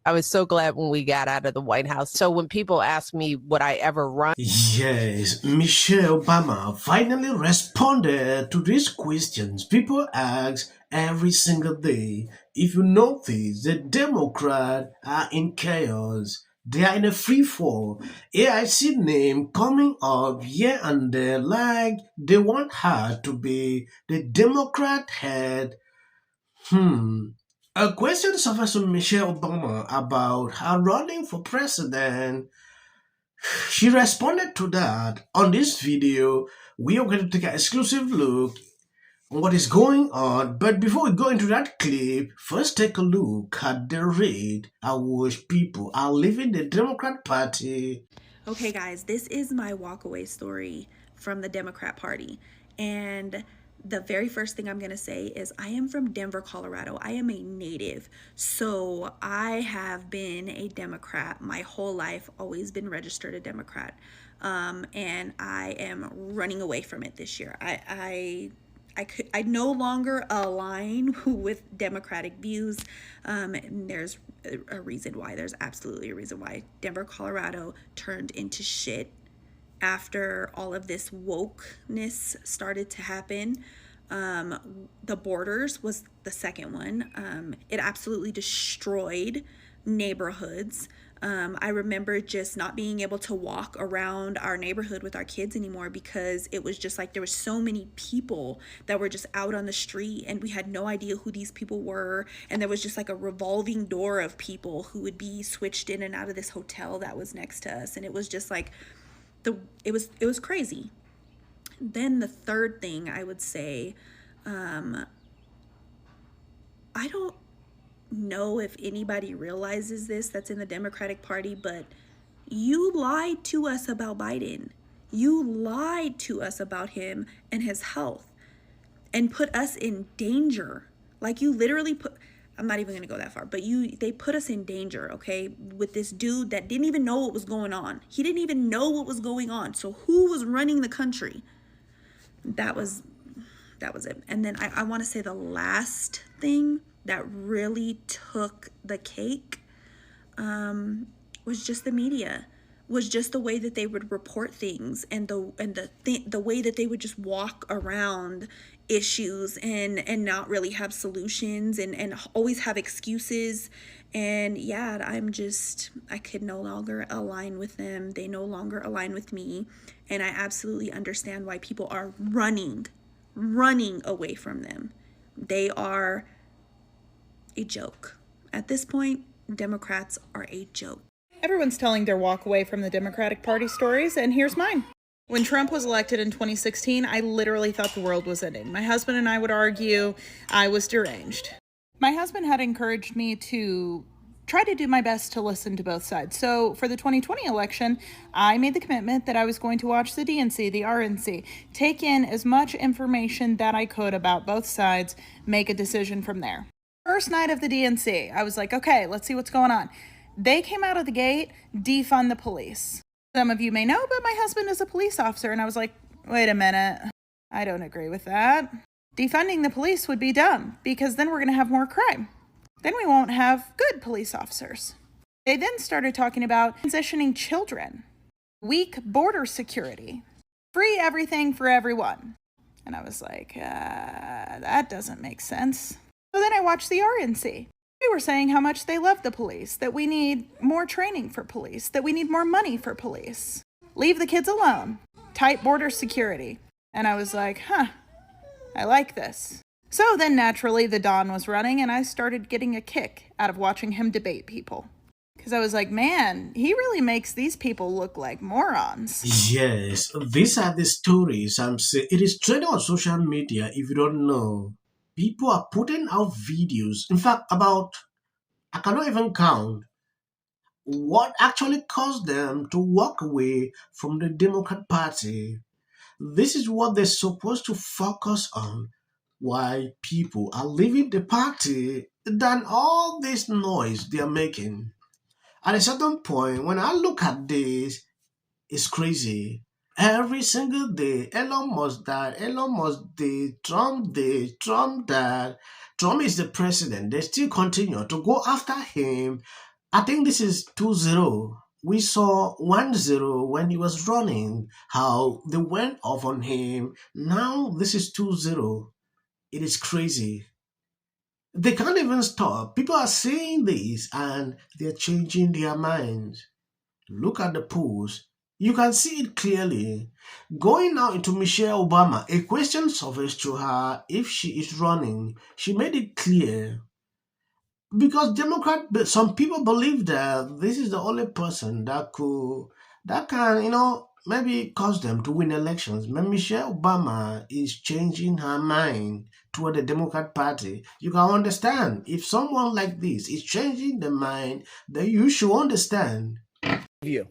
I was so glad when we got out of the White House. So when people ask me, would I ever run? Yes, Michelle Obama finally responded to these questions people ask every single day. If you notice, the Democrats are in chaos. They are in a free fall. AIC name coming up here and there like they want her to be the Democrat head. A question surfaced from Michelle Obama about her running for president. She responded to that on this video. We are going to take an exclusive look on what is going on. But before we go into that clip, first take a look at the rate at which people are leaving the Democrat Party. Okay, guys, this is my walkaway story from the Democrat Party. And the very first thing I'm going to say is I am from Denver, Colorado. I am a native. So I have been a Democrat my whole life, always been registered a Democrat. And I am running away from it this year. I no longer align with Democratic views. And there's a reason why. There's absolutely a reason why. Denver, Colorado turned into shit after all of this wokeness started to happen. The borders was the second one. It absolutely destroyed neighborhoods. I remember just not being able to walk around our neighborhood with our kids anymore because it was just like there were so many people that were just out on the street and we had no idea who these people were. And there was just like a revolving door of people who would be switched in and out of this hotel that was next to us. And it was just like it was crazy. Then the third thing I would say, I don't know if anybody realizes this that's in the Democratic Party, but you lied to us about Biden. You lied to us about him and his health and put us in danger. Like you literally I'm not even going to go that far, but they put us in danger, okay, with this dude that didn't even know what was going on. He didn't even know what was going on. So who was running the country? That was it. And then I want to say the last thing that really took the cake was just the media, was just the way that they would report things and the way that they would just walk around issues and not really have solutions and always have excuses. And yeah, I could no longer align with them. They no longer align with me. And I absolutely understand why people are running away from them. They are a joke. At this point, Democrats are a joke. Everyone's telling their walk away from the Democratic Party stories, and here's mine. When Trump was elected in 2016, I literally thought the world was ending. My husband and I would argue I was deranged. My husband had encouraged me to try to do my best to listen to both sides. So for the 2020 election, I made the commitment that I was going to watch the DNC, the RNC, take in as much information that I could about both sides, make a decision from there. First night of the DNC, I was like, okay, let's see what's going on. They came out of the gate, defund the police. Some of you may know, but my husband is a police officer, and I was like, wait a minute, I don't agree with that. Defunding the police would be dumb, because then we're going to have more crime. Then we won't have good police officers. They then started talking about transitioning children, weak border security, free everything for everyone. And I was like, that doesn't make sense. So then I watched the RNC. They were saying how much they love the police, that we need more training for police, that we need more money for police. Leave the kids alone. Tight border security. And I was like, I like this. So then naturally the Don was running and I started getting a kick out of watching him debate people. Because I was like, man, he really makes these people look like morons. Yes, these are the stories I'm saying. It is trending on social media if you don't know. People are putting out videos. In fact, I cannot even count what actually caused them to walk away from the Democrat Party. This is what they're supposed to focus on. Why people are leaving the party than all this noise they're making. At a certain point, when I look at this, it's crazy. Every single day, Elon Musk that, Elon Musk this, Trump that. Trump is the president. They still continue to go after him I think this is 2-0. We saw 1-0 when he was running, how they went off on him. Now this is 2-0. It is crazy. They can't even stop. People are saying this and they're changing their minds. Look at the polls. You can see it clearly. Going now into Michelle Obama, a question surfaced to her if she is running. She made it clear. Because some people believe that this is the only person that can, maybe cause them to win elections. But Michelle Obama is changing her mind toward the Democrat Party. You can understand if someone like this is changing the mind, then you should understand. You.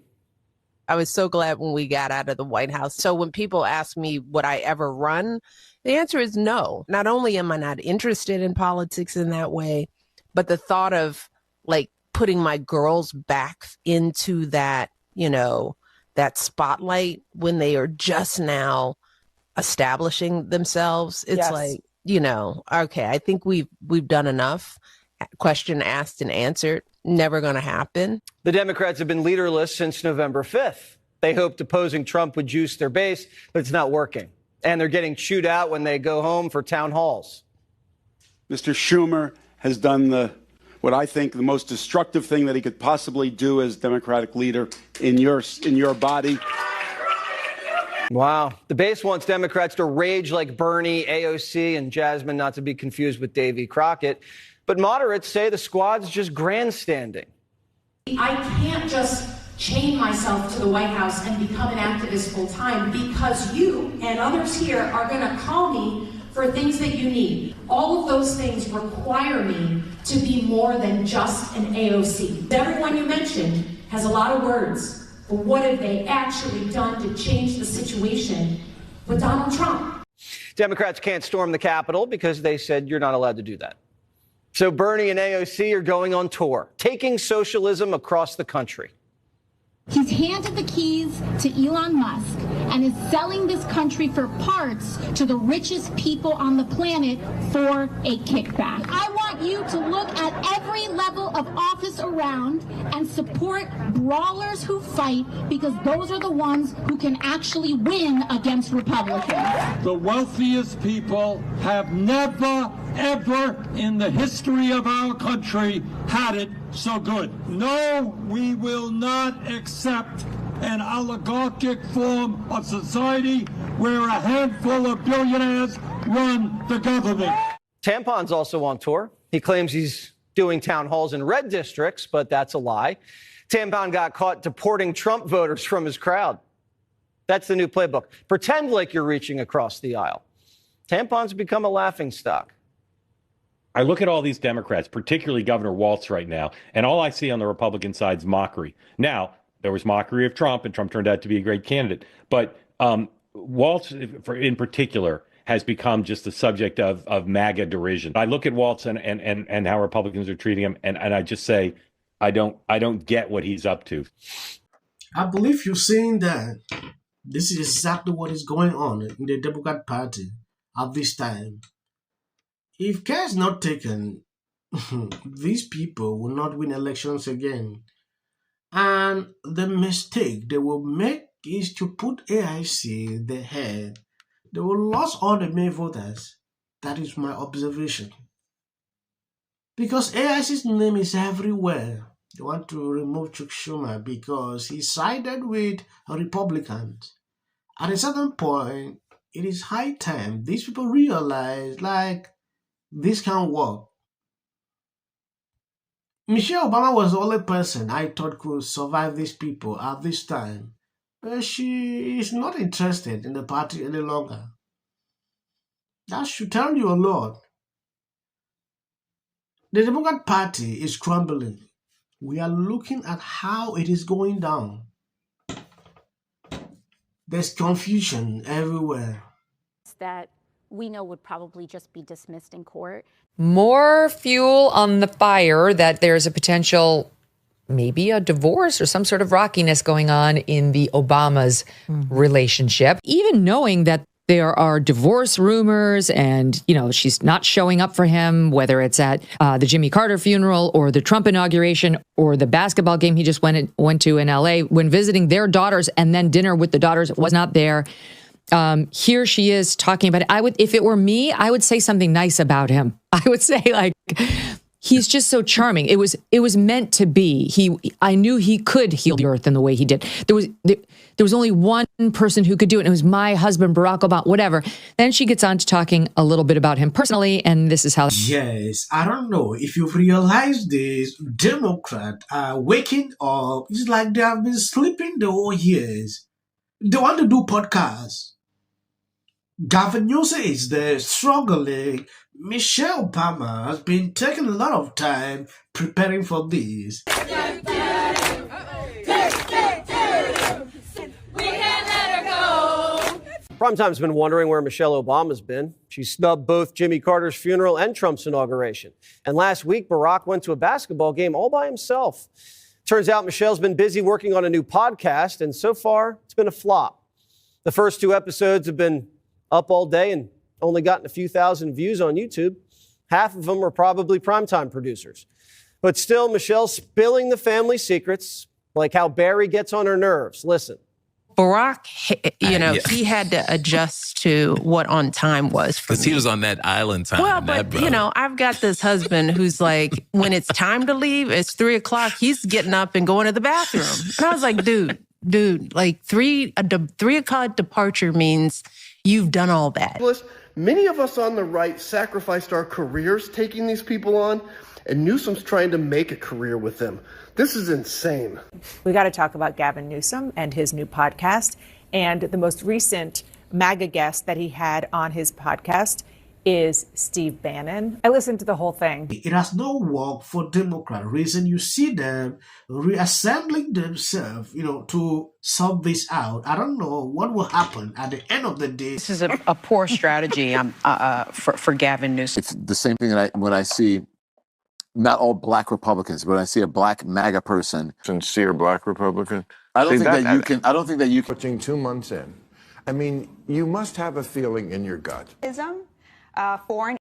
I was so glad when we got out of the White House. So when people ask me, would I ever run? The answer is no. Not only am I not interested in politics in that way, but the thought of like putting my girls back into that, that spotlight when they are just now establishing themselves, it's Yes. like, okay, I think we've done enough. Question asked and answered. Never going to happen. The Democrats have been leaderless since November 5th. They hoped opposing Trump would juice their base, but it's not working. And they're getting chewed out when they go home for town halls. Mr. Schumer has done what I think the most destructive thing that he could possibly do as Democratic leader in your body. Wow. The base wants Democrats to rage like Bernie, AOC, and Jasmine, not to be confused with Davy Crockett. But moderates say the squad's just grandstanding. I can't just chain myself to the White House and become an activist full time because you and others here are going to call me for things that you need. All of those things require me to be more than just an AOC. Everyone you mentioned has a lot of words, but what have they actually done to change the situation with Donald Trump? Democrats can't storm the Capitol because they said you're not allowed to do that. So Bernie and AOC are going on tour, taking socialism across the country. He's handed the keys to Elon Musk and is selling this country for parts to the richest people on the planet for a kickback. I want you to look at every level of office around and support brawlers who fight, because those are the ones who can actually win against Republicans. The wealthiest people have never, ever in the history of our country had it so good. No, we will not accept an oligarchic form of society where a handful of billionaires run the government. Tampon's also on tour. He claims he's doing town halls in red districts, but that's a lie. Tampon got caught deporting Trump voters from his crowd. That's the new playbook. Pretend like you're reaching across the aisle. Tampon's become a laughingstock. I look at all these Democrats, particularly Governor Walz right now, and all I see on the Republican side is mockery. Now, there was mockery of Trump, and Trump turned out to be a great candidate. But Walz, in particular, has become just the subject of MAGA derision. I look at Walz and how Republicans are treating him, and I just say, I don't get what he's up to. I believe you're saying that this is exactly what is going on in the Democrat Party at this time. If care is not taken, these people will not win elections again. And the mistake they will make is to put AIC the head. They will lose all the May voters. That is my observation. Because AIC's name is everywhere. They want to remove Chuck Schumer because he sided with Republicans. At a certain point, it is high time these people realize, this can't work. Michelle Obama was the only person I thought could survive these people at this time. But she is not interested in the party any longer. That should tell you a lot. The Democrat Party is crumbling. We are looking at how it is going down. There's confusion everywhere. That we know would probably just be dismissed in court. More fuel on the fire that there's a potential, maybe a divorce or some sort of rockiness going on in the Obamas' relationship. Even knowing that There are divorce rumors and, she's not showing up for him, whether it's at the Jimmy Carter funeral or the Trump inauguration or the basketball game he just went to in LA when visiting their daughters, and then dinner with the daughters was not there. Here she is talking about it. If it were me, I would say something nice about him. I would say he's just so charming. It was meant to be. I knew he could heal the earth in the way he did. There was only one person who could do it, and it was my husband, Barack Obama, whatever. Then she gets on to talking a little bit about him personally, and this is how. Yes, I don't know if you've realized this. Democrats are waking up. It's like they have been sleeping the whole years. They want to do podcasts. Gavin Newsom is there struggling. Michelle Obama has been taking a lot of time preparing for this. Primetime's been wondering where Michelle Obama's been. She snubbed both Jimmy Carter's funeral and Trump's inauguration. And last week, Barack went to a basketball game all by himself. Turns out Michelle's been busy working on a new podcast, and so far, it's been a flop. The first 2 episodes have been up all day and only gotten a few thousand views on YouTube. Half of them were probably Primetime producers. But still, Michelle's spilling the family secrets, like how Barry gets on her nerves. Listen. Barack, he had to adjust to what on time was for me. Because he was on that island time. Well, but, I've got this husband who's like, when it's time to leave, it's 3:00, he's getting up and going to the bathroom. And I was like, dude, like 3:00 departure means you've done all that. Many of us on the right sacrificed our careers taking these people on, and Newsom's trying to make a career with them. This is insane. We got to talk about Gavin Newsom and his new podcast. And the most recent MAGA guest that he had on his podcast is Steve Bannon. I listened to the whole thing. It has no work for Democrat reason. You see them reassembling themselves, to sort this out. I don't know what will happen at the end of the day. This is a poor strategy for Gavin Newsom. It's the same thing that when I see not all black Republicans, but I see a black MAGA person. Sincere black Republican. I don't think that you can. Putting 2 months in. I mean, you must have a feeling in your gut. Foreign